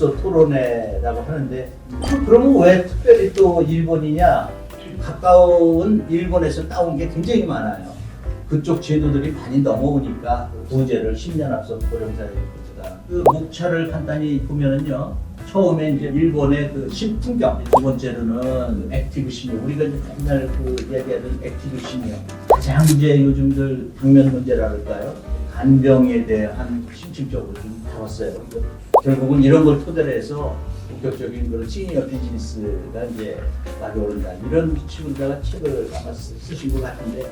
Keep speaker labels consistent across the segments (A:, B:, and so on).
A: 독서 토론회라고 하는데 그러면 왜 특별히 또 일본이냐? 가까운 일본에서 따온 게 굉장히 많아요. 그쪽 제도들이 많이 넘어오니까 부제를 10년 앞서 고령사회부터다. 그 목차를 간단히 보면은요. 처음에 이제 일본의 그 신풍경, 두 번째로는 액티브 시니어. 우리가 이제 맨날 그 이야기하던 액티브 시니어. 가장 이제 요즘들 당면 문제라 할까요? 간병에 대한 심층적으로 좀 다뤘어요. 결국은 이런 걸 토대로 해서 본격적인 그런 시니어 비즈니스가 이제 많이 오른다. 이런 식으로다가 책을 아마 쓰신 것 같은데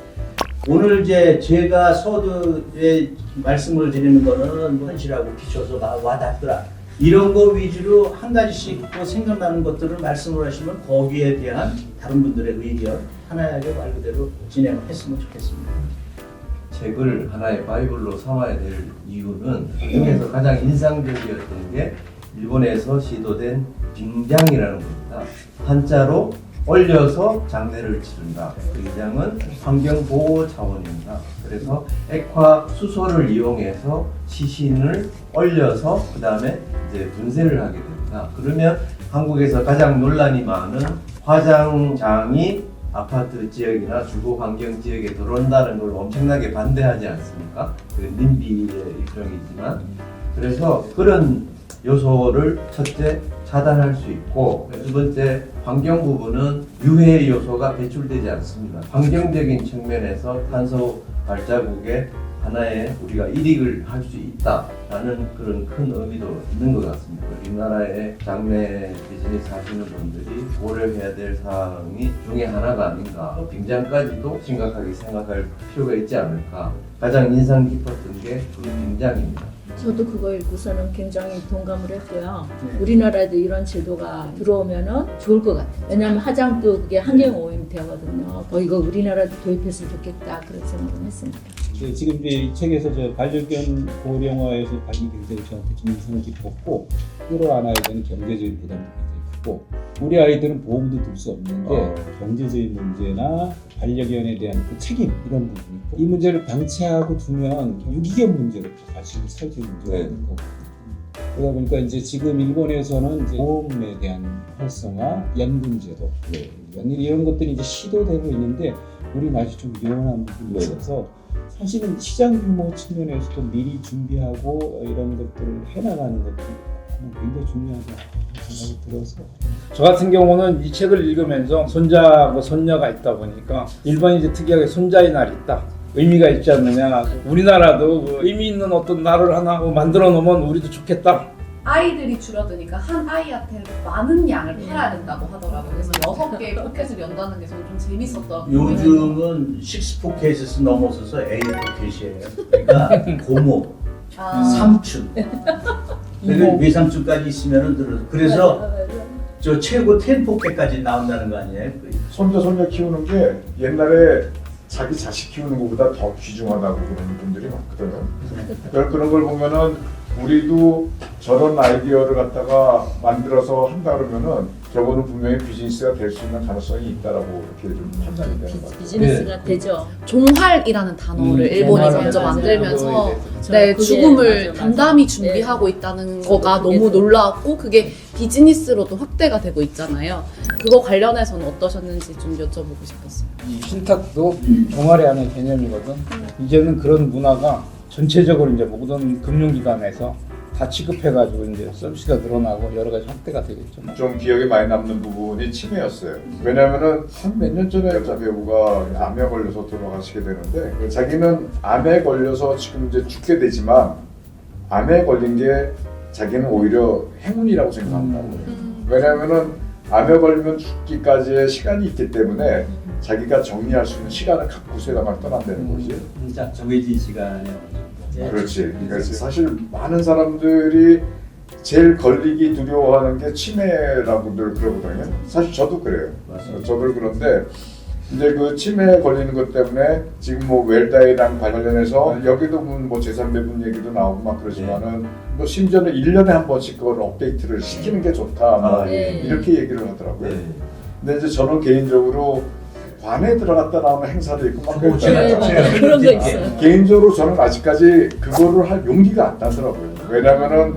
A: 오늘 이제 제가 서두에 말씀을 드리는 거는 현실하고 비춰서 와닿더라. 이런 거 위주로 한 가지씩 또 생각나는 것들을 말씀을 하시면 거기에 대한 다른 분들의 의견 하나하나 말 그대로 진행을 했으면 좋겠습니다.
B: 책을 하나의 바이블로 삼아야 될 이유는 그중에서 가장 인상적이었던 게 일본에서 시도된 빙장이라는 겁니다. 한자로 올려서 장례를 치른다. 그 빙장은 환경보호 차원입니다. 그래서 액화 수소를 이용해서 시신을 올려서 그 다음에 이제 분쇄를 하게 됩니다. 그러면 한국에서 가장 논란이 많은 화장장이 아파트 지역이나 주거 환경 지역에 들어온다는 걸 엄청나게 반대하지 않습니까? 그 님비의 일종이지만 그래서 그런 요소를 첫째 차단할 수 있고 두 번째 환경 부분은 유해 요소가 배출되지 않습니다. 환경적인 측면에서 탄소 발자국에 하나의 우리가 일익을 할 수 있다라는 그런 큰 의미도 있는 것 같습니다. 우리나라의 장례 비즈니스 하시는 분들이 고려해야 될 사항이 중에 하나가 아닌가. 빙장까지도 심각하게 생각할 필요가 있지 않을까. 가장 인상 깊었던 게 그 빙장입니다.
C: 저도 그거 읽고서는 굉장히 동감을 했고요. 우리나라에도 이런 제도가 들어오면은 좋을 것 같아요. 왜냐하면 화장도 그게 환경오염이 되거든요. 이거 우리나라도 도입했으면 좋겠다 그런 생각을 했습니다.
D: 지금 이제 이 책에서 저 반려견 고령화에서 반이 굉장히 저한테 좀 인상이 깊었고 끌어안아야 되는 경제적인 부담도 굉장히 크고 우리 아이들은 보험도 들 수 없는데 경제적인 문제나 반려견에 대한 그 책임 이런 부분이 있고 이 문제를 방치하고 두면 유기견 문제로 사실 살질 문제가 있는 거거든요. 그러다 보니까 이제 지금 일본에서는 이제 보험에 대한 활성화, 연금제도 이런 것들이 이제 시도되고 있는데 우리는 아직 좀 미흡한 부분이 있어서 사실은 시장 규모 측면에서도 미리 준비하고 이런 것들을 해나가는 것도 굉장히 중요하다 생각이 들어서
E: 저 같은 경우는 이 책을 읽으면서 손자하고 손녀가 있다 보니까 일본이 이제 특이하게 손자의 날이 있다. 의미가 있지 않느냐. 우리나라도 그 의미 있는 어떤 날을 하나 만들어 놓으면 우리도 좋겠다.
F: 아이들이 줄어드니까 한 아이한테 많은 양을 팔아야 된다고 하더라고요. 그래서 6개의 포켓을 연다는 게 저는 좀 재밌었던
A: 요즘은 6포켓에서 넘어서서 8포켓이에요. 그러니까 고모, 삼촌, 외삼촌까지 있으면은 들어. 그래서 저 최고 10포켓까지 나온다는 거 아니에요?
G: 손자 손녀 키우는 게 옛날에 자기 자식 키우는 것보다 더 귀중하다고 그러는 분들이 많거든요. 그런 걸 보면은 우리도 저런 아이디어를 갖다가 만들어서 한다 그러면은 저거는 분명히 비즈니스가 될 수 있는 가능성이 있다라고 이렇게 좀 판단이 되는 것 같아요.
C: 비즈니스가 되죠.
F: 종활이라는 단어를 일본이 먼저
C: 맞아요.
F: 만들면서
C: 네, 그게
F: 죽음을
C: 맞아.
F: 담담히 준비하고 있다는 거가 너무 놀라웠고 그게 비즈니스로도 확대가 되고 있잖아요. 그거 관련해서는 어떠셨는지 좀 여쭤보고 싶었어요.
E: 이 신탁도 종아리 하는 개념이거든. 이제는 그런 문화가 전체적으로 이제 모든 금융기관에서 다 취급해가지고 이제 서비스가 늘어나고 여러 가지 확대가 되겠죠.
G: 좀 기억에 많이 남는 부분이 치매였어요. 왜냐면은 한 몇 년 전에 여자 배우가 암에 걸려서 돌아가시게 되는데 자기는 암에 걸려서 지금 이제 죽게 되지만 암에 걸린 게 자기는 오히려 행운이라고 생각한다고 해요. 왜냐면은 암에 걸리면 죽기까지의 시간이 있기 때문에 자기가 정리할 수 있는 시간을 갖고서 막 떠난다는 거지.
A: 정해진 시간에.
G: 그렇지. 그래서 사실 많은 사람들이 제일 걸리기 두려워하는 게 치매라고들 그러거든요. 사실 저도 그래요. 저도 그런데 이제 그 치매에 걸리는 것 때문에 지금 뭐 웰다이랑 관련해서 여기도 뭐 제3배분 얘기도 나오고 막 그러지만은 뭐 심지어는 1년에 한 번씩 그걸 업데이트를 시키는 게 좋다. 뭐 이렇게 얘기를 하더라고요. 근데 이제 저는 개인적으로 관에 들어갔다 나오는 행사도 있고 막 그랬잖아요.
C: 그런 거 있어요.
G: 개인적으로 저는 아직까지 그거를 할 용기가 안 나더라고요. 왜냐면은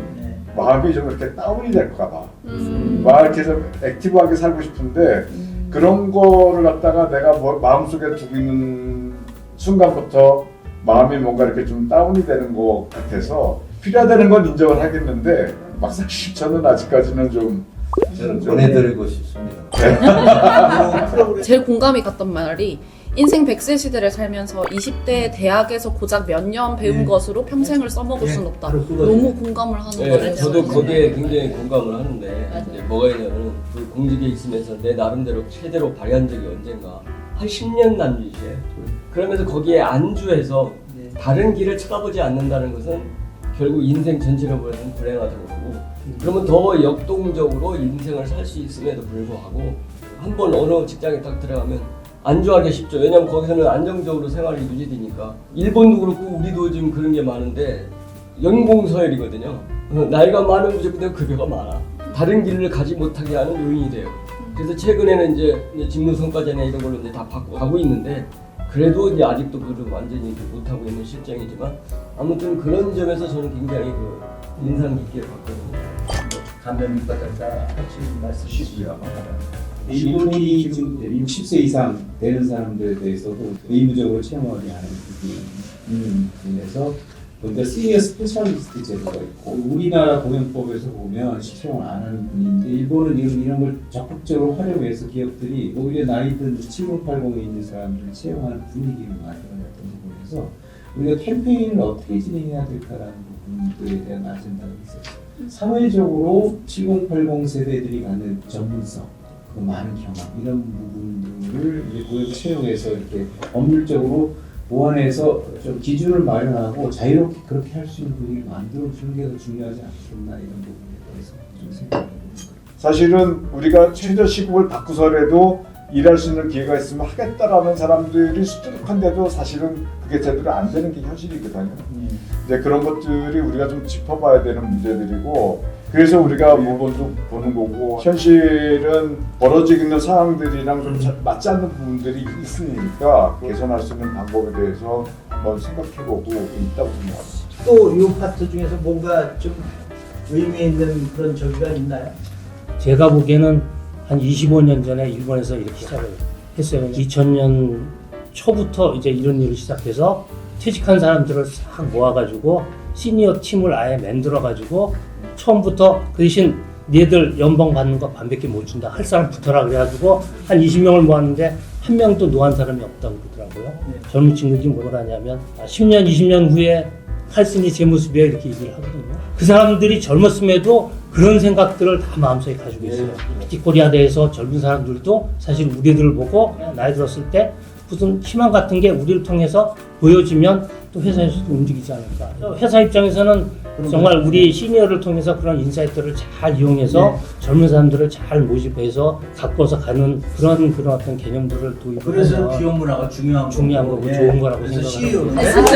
G: 마음이 좀 이렇게 다운이 될까 봐. 막 이렇게 좀 액티브하게 살고 싶은데 그런 거를 갖다가 내가 뭐 마음속에 두고 있는 순간부터 마음이 뭔가 이렇게 좀 다운이 되는 것 같아서 필요하다는 건 인정을 하겠는데 막상 실천은 아직까지는 좀
B: 저는 보내드리고 싶습니다.
F: 제일 공감이 갔던 말이 인생 100세 시대를 살면서 20대 대학에서 고작 몇 년 배운 것으로 평생을 써먹을
A: 예,
F: 수는 없다.
A: 바로 그거죠.
F: 너무 공감을 하는
H: 네,
F: 거예요.
H: 저도 거기에 굉장히 공감을 하는데
C: 맞아요.
H: 이제 뭐가 있냐면 그 공직에 있으면서 내 나름대로 최대로 발휘한 적이 언젠가 한 10년 남짓이에요. 그러면서 거기에 안주해서 다른 길을 쳐다보지 않는다는 것은 결국 인생 전체로 보면 불행하다는 거고, 그러면 더 역동적으로 인생을 살 수 있음에도 불구하고 한 번 어느 직장에 딱 들어가면 안주하기 쉽죠. 왜냐면 거기서는 안정적으로 생활이 유지되니까. 일본도 그렇고 우리도 지금 그런 게 많은데 연공서열이거든요. 나이가 많은 무조건 급여가 많아. 다른 길을 가지 못하게 하는 요인이 돼요. 그래서 최근에는 이제 직무성과제나 이런 걸로 이제 다 바꿔가고 있는데, 그래도 이제 아직도 그걸 완전히 못하고 있는 실정이지만, 아무튼 그런 점에서 저는 굉장히 그 인상 깊게 봤거든요.
A: 감독님과 같이 말씀해주시고요.
D: 일본이 지금 60세 이상 되는 사람들에 대해서도 의무적으로 채용하지 않은 부분에서 먼저 시니어 스페셜리스트 제도가 있고, 우리나라 고용법에서 보면 채용을 안 하는 분인데 일본은 이런 걸 적극적으로 활용해서 기업들이 오히려 나이든 7080에 있는 사람들을 채용하는 분위기를 만들어냈던 부분에서 우리가 캠페인을 어떻게 진행해야 될까라는 부분들에 대한 아젠다가 있었어요. 사회적으로 7080 세대들이 갖는 전문성, 그 많은 경험 이런 부분들을 이제 고용 채용해서 이렇게 법률적으로 보완해서 좀 기준을 마련하고 자유롭게 그렇게 할 수 있는 분위기를 만들어주는 게 더 중요하지 않겠나 이런 부분에 대해서 좀 생각해봅니다.
G: 사실은 우리가 최저 시급을 바꾸서라도 일할 수 있는 기회가 있으면 하겠다라는 사람들이 수두룩한데도 사실은 그게 제대로 안 되는 게 현실이거든요. 이제 그런 것들이 우리가 좀 짚어봐야 되는 문제들이고, 그래서 우리가 물건도 보는 거고, 현실은 벌어지고 있는 상황들이랑 좀 맞지 않는 부분들이 있으니까 개선할 수 있는 방법에 대해서 한번 생각해보고 있다고 생각합니다.
A: 또 이 파트 중에서 뭔가 좀 의미 있는 그런 저기가 있나요?
I: 제가 보기에는 한 25년 전에 일본에서 이렇게 시작을 했어요. 2000년 초부터 이제 이런 일을 시작해서 퇴직한 사람들을 싹 모아가지고 시니어 팀을 아예 만들어가지고 처음부터 그 대신 니들 연봉 받는 거 반밖에 못 준다. 할 사람 붙어라 그래가지고 한 20명을 모았는데 한 명도 노한 사람이 없다고 그러더라고요. 젊은 친구들이 뭐라 하냐면 10년, 20년 후에 할순이 제 모습이야 이렇게 얘기를 하거든요. 그 사람들이 젊었음에도 그런 생각들을 다 마음속에 가지고 있어요. 특히 코리아대에서 젊은 사람들도 사실 우리들을 보고 나이 들었을 때 무슨 희망 같은 게 우리를 통해서 보여지면 또 회사에서도 움직이지 않을까. 회사 입장에서는 정말 우리 시니어를 통해서 그런 인사이트를 잘 이용해서 젊은 사람들을 잘 모집해서 가꿔서 가는 그런 어떤 개념들을 도입하면
A: 그래서 기업 문화가 중요한
I: 거고 좋은 거라고
A: 그래서
I: 생각합니다.
A: CEO는